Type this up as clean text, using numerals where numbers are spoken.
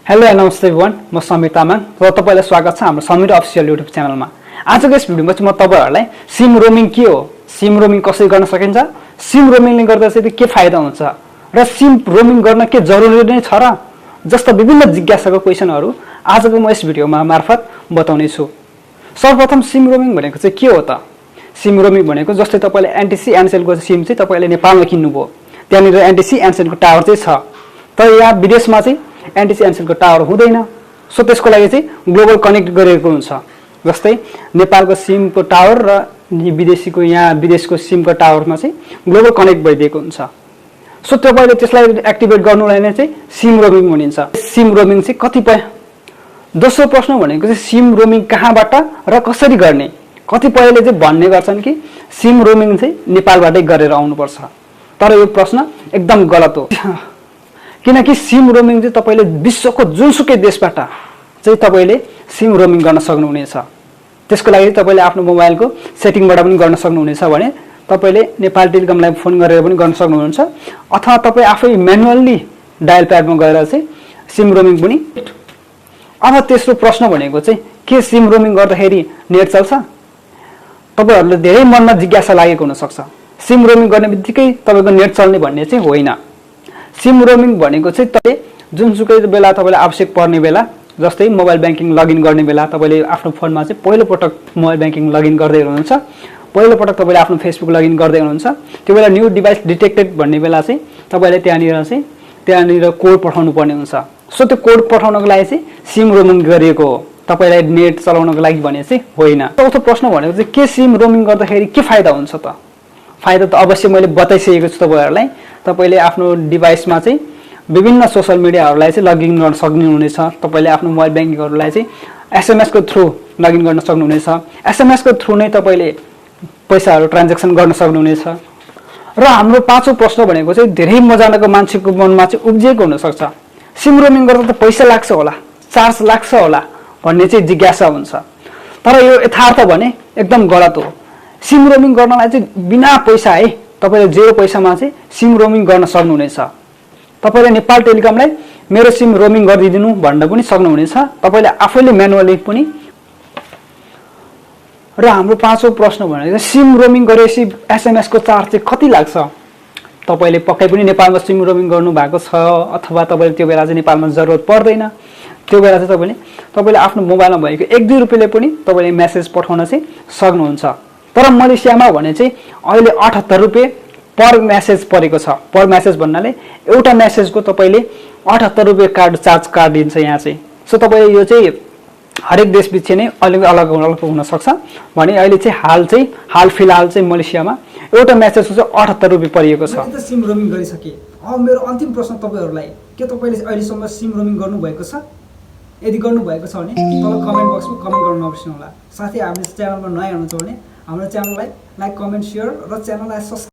Hello and नमस्ते everyone, म समीर तामाङ र तपाईलाई स्वागत छ हाम्रो समीर अफिसियल युट्युब च्यानलमा। आजको यस भिडियोमा चाहिँ म तपाईहरुलाई सिम रोमिङ के हो, सिम रोमिङ कसरी गर्न सकिन्छ, सिम रोमिङले गर्दा चाहिँ के फाइदा हुन्छ र सिम रोमिङ गर्न के जरुरी नै छ र जस्ता विभिन्न जिज्ञासाको क्वेशनहरु आजको म यस भिडियोमा मार्फत बताउने छु। सर्वप्रथम सिम रोमिङ भनेको चाहिँ के हो त? सिम रोमिङ भनेको जस्तै तपाईले एनटीसी एनसेलको सिम चाहिँ तपाईले नेपालमा किन्नुभयो, त्यहाँनिर एनटीसी एनसेलको टावर चाहिँ छ, तर यहाँ विदेशमा चाहिँ एनटीसी एनसेलको टावर हुँदैन। सो त्यसको लागि चाहिँ ग्लोबल कनेक्ट गरिएको हुन्छ। जस्तै नेपालको सिमको टावर र विदेशीको यहाँ विदेशको सिमको टावरमा चाहिँ ग्लोबल कनेक्ट भइदिएको हुन्छ। सो तपाईले त्यसलाई एक्टिभेट गर्नुलाई नै चाहिँ सिम रोमिङ भनिन्छ। सिम रोमिङ चाहिँ कतिपय दोस्रो प्रश्न भनेको चाहिँ सिम रोमिङ कहाँबाट र कसरी गर्ने? कतिपयले चाहिँ भन्ने गर्छन् कि सिम रोमिङ चाहिँ नेपालबाटै गरेर आउनुपर्छ, तर यो प्रश्न एकदम गलत हो। किनकि सिम रोमिङ चाहिँ तपाईले विश्वको जुनसुकै देशबाट चाहिँ तपाईले सिम रोमिङ गर्न सक्नुहुनेछ। त्यसको लागि तपाईले आफ्नो मोबाइलको सेटिङबाट पनि गर्न सक्नुहुनेछ भने तपाईले नेपाल टेलिकमलाई फोन गरेर पनि गर्न सक्नुहुन्छ, अथवा तपाई आफै म्यानुअली डायल प्याडमा गएर चाहिँ सिम रोमिङ पनि। अब तेस्रो प्रश्न भनेको चाहिँ के सिम रोमिङ गर्दाखेरि नेट चल्छ? तपाईहरुले धेरै मनमा जिज्ञासा लागेको हुन सक्छ। सिम रोमिङ गर्ने बित्तिकै तपाईको नेट चल्ने भन्ने चाहिँ होइन। सिम रोमिङ भनेको चाहिँ तपाईले जुनसुकै बेला तपाईलाई आवश्यक पर्ने बेला, जस्तै मोबाइल ब्याङ्किङ लगइन गर्ने बेला तपाईले आफ्नो फोनमा चाहिँ पहिलो पटक मोबाइल ब्याङ्किङ लगइन गर्दै हुनुहुन्छ, पहिलो पटक तपाईले आफ्नो फेसबुक लगइन गर्दै हुनुहुन्छ, त्यो बेला न्यू डिभाइस डिटेक्टेड भन्ने बेला चाहिँ तपाईले त्यहाँनिर कोड पठाउनु पर्ने हुन्छ। सो त्यो कोड पठाउनको लागि चाहिँ सिम रोमिङ गरिएको हो, तपाईलाई नेट चलाउनको लागि भने चाहिँ होइन। चौथो प्रश्न भनेको चाहिँ के सिम रोमिङ गर्दाखेरि के फाइदा हुन्छ त? फाइदा त अवश्य मैले बताइसकेको छु तपाईहरुलाई। तपाईले आफ्नो डिभाइसमा चाहिँ विभिन्न सोशल मिडियाहरुलाई चाहिँ लगइन गर्न सक्नुहुनेछ। तपाईले आफ्नो मोबाइल ब्याङ्किङहरुलाई चाहिँ एसएमएस को थ्रु लगइन गर्न सक्नुहुनेछ। एसएमएस को थ्रु नै तपाईले पैसाहरु ट्रान्ज्याक्सन गर्न सक्नुहुनेछ। र हाम्रो पाँचौं प्रश्न भनेको चाहिँ धेरै मजाको मान्छेको मनमा चाहिँ उब्जिएको हुन सक्छ, सिम रोमिङ गर्दा त पैसा लाग्छ होला, चार्ज लाग्छ होला भन्ने चाहिँ जिज्ञासा हुन्छ। तर यो यथार्थ भने एकदम गलत हो। सिम रोमिङ गर्नलाई चाहिँ बिना पैसा है तपाईले जेरो पैसामा चाहिँ सिम रोमिङ गर्न सक्नुहुनेछ। तपाईले नेपाल टेलिकमलाई मेरो सिम रोमिङ गरिदिनु भन्न पनि सक्नुहुनेछ, तपाईले आफैले म्यानुअली पनि। र हाम्रो पाँचौं प्रश्न भनेको सिम रोमिङ गरेपछि एसएमएस को चार्ज चाहिँ कति लाग्छ? तपाईले पक्कै पनि नेपालमा सिम रोमिङ गर्नु भएको छ, अथवा तपाईले त्यो बेला चाहिँ नेपालमा जरुरत पर्दैन, त्यो बेला चाहिँ तपाईले आफ्नो मोबाइलमा भएको 1-2 रुपैयाँले पनि तपाईले मेसेज पठाउन चाहिँ सक्नुहुन्छ। तर मलेसियामा भने चाहिँ अहिले 78 रुपैयाँ पर मेसेज परेको छ। पर मेसेज भन्नाले एउटा मेसेजको तपाईले 78 रुपैयाँ कार्ड चार्ज काटिदिन्छ यहाँ चाहिँ। सो तपाईले यो चाहिँ हरेक देशबिच नै अलग अलग हुन सक्छ भने अहिले चाहिँ हाल फिलहाल चाहिँ मलेसियामा एउटा मेसेजको चाहिँ 78 रुपैयाँ परिएको छ। मैले त सिम रोमिङ गरिसके। अब मेरो अन्तिम प्रश्न तपाईहरुलाई, के तपाईले अहिलेसम्म सिम रोमिङ गर्नु भएको छ? यदि गर्नु भएको छ भने तल कमेन्ट बक्समा कमेन्ट गर्न नबिर्सनु होला। साथै हाम्रो च्यानलमा नयाँ हुनुहुन्छ भने हाम्रो च्यानललाई लाइक, कमेन्ट, शेयर र च्यानललाई सब्स्क्राइब